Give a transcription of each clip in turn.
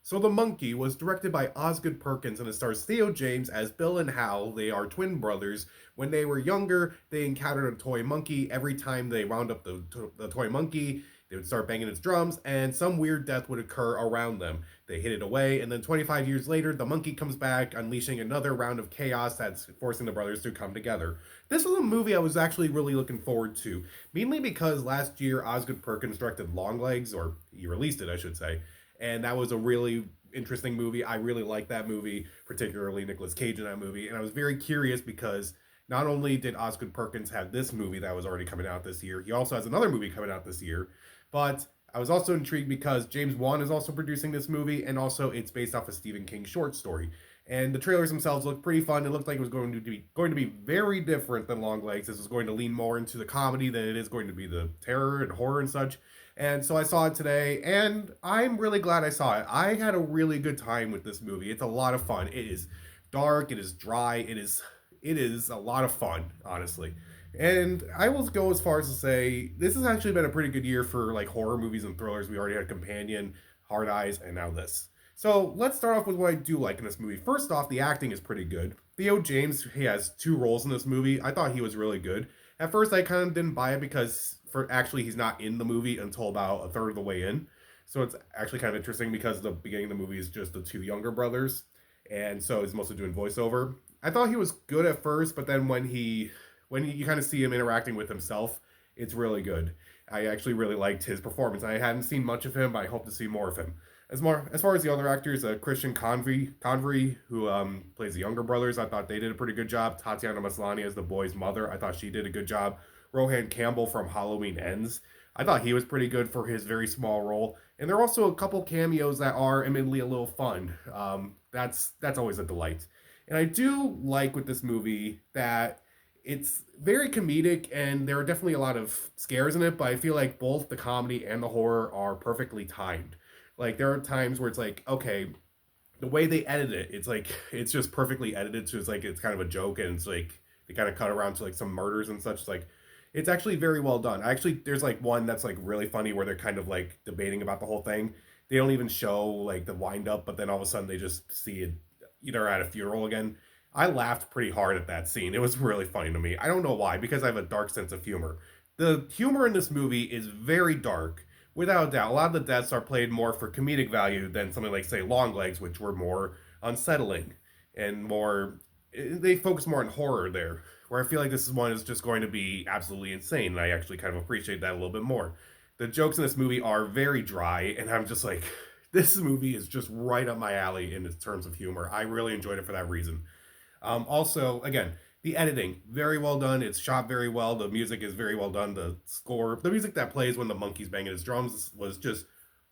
So The Monkey was directed by Osgood Perkins and it stars Theo James as Bill and Hal. They are twin brothers. When they were younger, they encountered a toy monkey. Every time they wound up the toy monkey, they would start banging its drums, and some weird death would occur around them. They hid it away, and then 25 years later, the monkey comes back, unleashing another round of chaos that's forcing the brothers to come together. This was a movie I was actually really looking forward to, mainly because last year Osgood Perkins directed Longlegs, or he released it, I should say, and that was a really interesting movie. I really liked that movie, particularly Nicolas Cage in that movie, and I was very curious because not only did Osgood Perkins have this movie that was already coming out this year, he also has another movie coming out this year. But I was also intrigued because James Wan is also producing this movie, and also it's based off a Stephen King short story. And the trailers themselves looked pretty fun. It looked like it was going to be very different than Longlegs. This is going to lean more into the comedy than it is going to be the terror and horror and such. And so I saw it today, and I'm really glad I saw it. I had a really good time with this movie. It's a lot of fun. It is dark, it is dry, it is a lot of fun, honestly. And I will go as far as to say this has actually been a pretty good year for like horror movies and thrillers. We already had Companion, Hard Eyes, and now this. So let's start off with what I do like in this movie. First off, the acting is pretty good. Theo James, he has two roles in this movie. I thought he was really good. At first, I kind of didn't buy it because for actually he's not in the movie until about a third of the way in. So it's actually kind of interesting because the beginning of the movie is just the two younger brothers, and so he's mostly doing voiceover. I thought he was good at first, but then when you kind of see him interacting with himself, it's really good. I actually really liked his performance. I hadn't seen much of him, but I hope to see more of him. As far as the other actors, Christian Convery, who plays the younger brothers, I thought they did a pretty good job. Tatiana Maslany as the boy's mother, I thought she did a good job. Rohan Campbell from Halloween Ends, I thought he was pretty good for his very small role. And there are also a couple cameos that are admittedly a little fun. That's always a delight. And I do like with this movie that it's very comedic and there are definitely a lot of scares in it, but I feel like both the comedy and the horror are perfectly timed. Like there are times where it's like, okay, the way they edit it, it's like it's just perfectly edited, so it's like it's kind of a joke, and it's like they kind of cut around to like some murders and such. It's like it's actually very well done. Actually, there's like one that's like really funny where they're kind of like debating about the whole thing. They don't even show like the wind up, but then all of a sudden they just see it either at a funeral again. I laughed pretty hard at that scene. It was really funny to me. I don't know why, because I have a dark sense of humor. The humor in this movie is very dark, without a doubt. A lot of the deaths are played more for comedic value than something like, say, Longlegs, which were more unsettling and more. They focus more on horror there, where I feel like this is one is just going to be absolutely insane, and I actually kind of appreciate that a little bit more. The jokes in this movie are very dry, and I'm just like, this movie is just right up my alley in terms of humor. I really enjoyed it for that reason. Also, again, the editing very well done. It's shot very well. The music is very well done. The score, the music that plays when the monkey's banging his drums, was just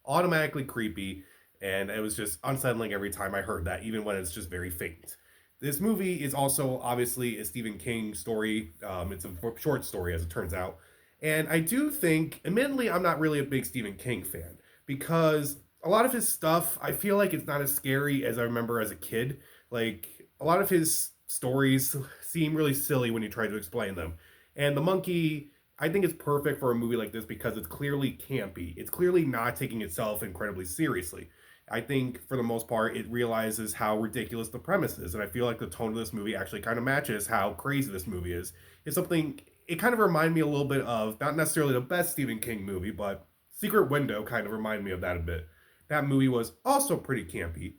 automatically creepy, and it was just unsettling every time I heard that, even when it's just very faint. This movie is also obviously a Stephen King story. It's a short story, as it turns out, and I do think, admittedly, I'm not really a big Stephen King fan because a lot of his stuff, I feel like it's not as scary as I remember as a kid. Like a lot of his stories seem really silly when you try to explain them. And The Monkey, I think it's perfect for a movie like this because it's clearly campy. It's clearly not taking itself incredibly seriously. I think for the most part, it realizes how ridiculous the premise is. And I feel like the tone of this movie actually kind of matches how crazy this movie is. It's something, it kind of reminded me a little bit of, not necessarily the best Stephen King movie, but Secret Window kind of reminded me of that a bit. That movie was also pretty campy,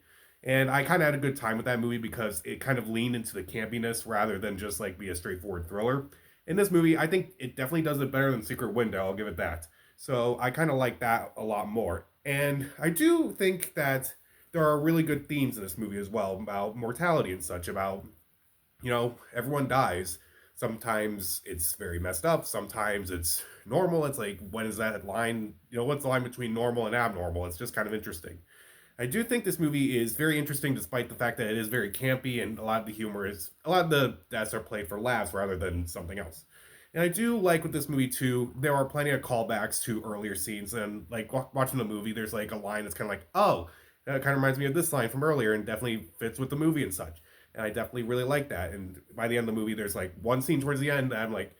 and I kind of had a good time with that movie because it kind of leaned into the campiness rather than just like be a straightforward thriller. In this movie, I think it definitely does it better than Secret Window. I'll give it that. So I kind of like that a lot more. And I do think that there are really good themes in this movie as well about mortality and such, about, everyone dies. Sometimes it's very messed up. Sometimes it's normal. It's like, when is that line? What's the line between normal and abnormal? It's just kind of interesting. I do think this movie is very interesting, despite the fact that it is very campy and a lot of the deaths are played for laughs rather than something else. And I do like with this movie too, there are plenty of callbacks to earlier scenes, and like watching the movie, there's like a line that's kind of like, oh, that kind of reminds me of this line from earlier, and definitely fits with the movie and such. And I definitely really like that. And by the end of the movie, there's like one scene towards the end that I'm like,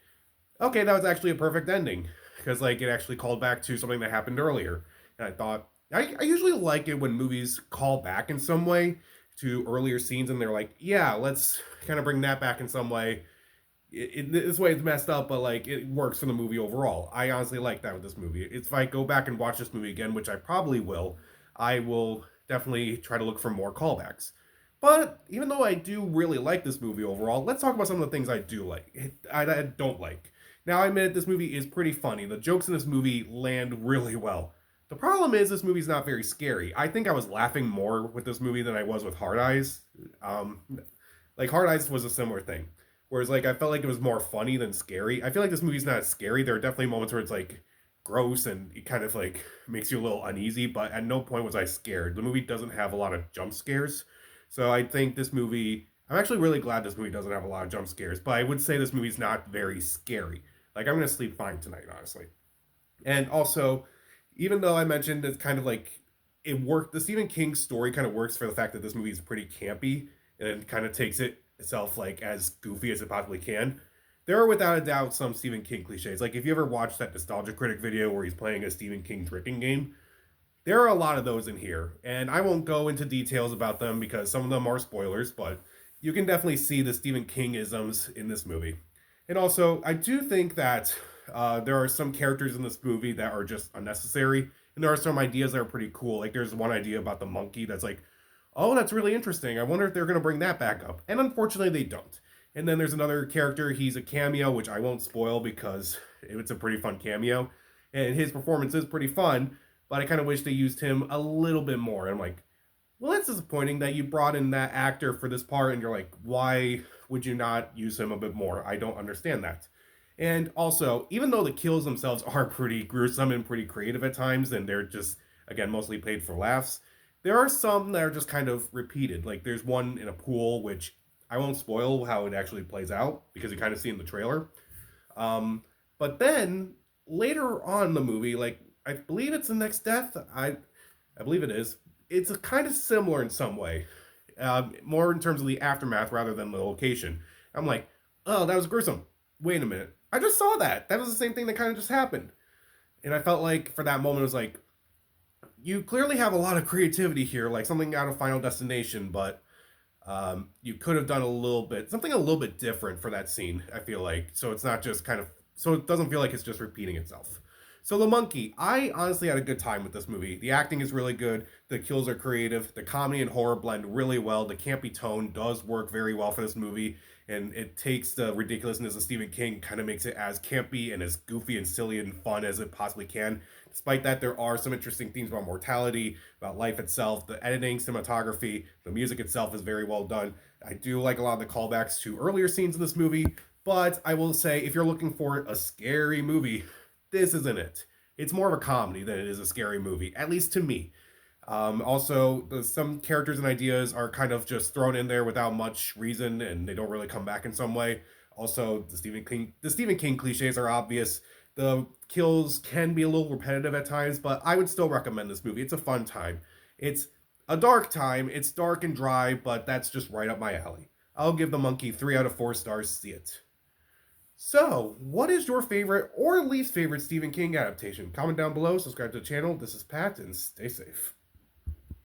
okay, that was actually a perfect ending because like it actually called back to something that happened earlier, and I thought I usually like it when movies call back in some way to earlier scenes, and they're like, yeah, let's kind of bring that back in some way. This way it's messed up, but like it works for the movie overall. I honestly like that with this movie. It's if I go back and watch this movie again, which I probably will, I will definitely try to look for more callbacks. But even though I do really like this movie overall, let's talk about some of the things I do like. I don't like. Now, I admit this movie is pretty funny. The jokes in this movie land really well. The problem is this movie's not very scary. I think I was laughing more with this movie than I was with Hard Eyes. Um, like Hard Eyes was a similar thing. Whereas like I felt like it was more funny than scary. I feel like this movie's not scary. There are definitely moments where it's like gross and it kind of like makes you a little uneasy, but at no point was I scared. The movie doesn't have a lot of jump scares. So I think this movie I'm actually really glad this movie doesn't have a lot of jump scares, but I would say this movie's not very scary. Like I'm gonna sleep fine tonight, honestly. And also, even though I mentioned it's kind of like it worked, the Stephen King story kind of works for the fact that this movie is pretty campy and it kind of takes it itself like as goofy as it possibly can. There are without a doubt some Stephen King cliches. Like if you ever watched that Nostalgia Critic video where he's playing a Stephen King drinking game, there are a lot of those in here. And I won't go into details about them because some of them are spoilers, but you can definitely see the Stephen King isms in this movie. And also, I do think that there are some characters in this movie that are just unnecessary, and there are some ideas that are pretty cool. Like there's one idea about the monkey that's like, oh, that's really interesting. I wonder if they're going to bring that back up. And unfortunately, they don't. And then there's another character. He's a cameo, which I won't spoil because it's a pretty fun cameo, and his performance is pretty fun. But I kind of wish they used him a little bit more. And I'm like, well, that's disappointing that you brought in that actor for this part, and you're like, why would you not use him a bit more? I don't understand that. And also, even though the kills themselves are pretty gruesome and pretty creative at times, and they're just, again, mostly played for laughs, there are some that are just kind of repeated. Like, there's one in a pool, which I won't spoil how it actually plays out because you kind of see in the trailer. But then later on in the movie, like, I believe it's the next death. I believe it is. It's a kind of similar in some way, more in terms of the aftermath rather than the location. I'm like, oh, that was gruesome. Wait a minute, I just saw that. That was the same thing that kind of just happened, and I felt like for that moment it was like, you clearly have a lot of creativity here, like something out of Final Destination, but you could have done a little bit something a little bit different for that scene. I feel like so it's not just kind of so it doesn't feel like it's just repeating itself. So the monkey, I honestly had a good time with this movie. The acting is really good. The kills are creative. The comedy and horror blend really well. The campy tone does work very well for this movie, and it takes the ridiculousness of Stephen King, kind of makes it as campy and as goofy and silly and fun as it possibly can. Despite that, there are some interesting themes about mortality, about life itself. The editing, cinematography, the music itself is very well done. I do like a lot of the callbacks to earlier scenes in this movie, but I will say if you're looking for a scary movie, this isn't it. It's more of a comedy than it is a scary movie, at least to me. Also, some characters and ideas are kind of just thrown in there without much reason, and they don't really come back in some way. Also, the Stephen King cliches are obvious. The kills can be a little repetitive at times, but I would still recommend this movie. It's a fun time. It's a dark time. It's dark and dry, but that's just right up my alley. I'll give The Monkey 3 out of 4 stars. See it. So, what is your favorite or least favorite Stephen King adaptation? Comment down below, subscribe to the channel. This is Pat, and stay safe.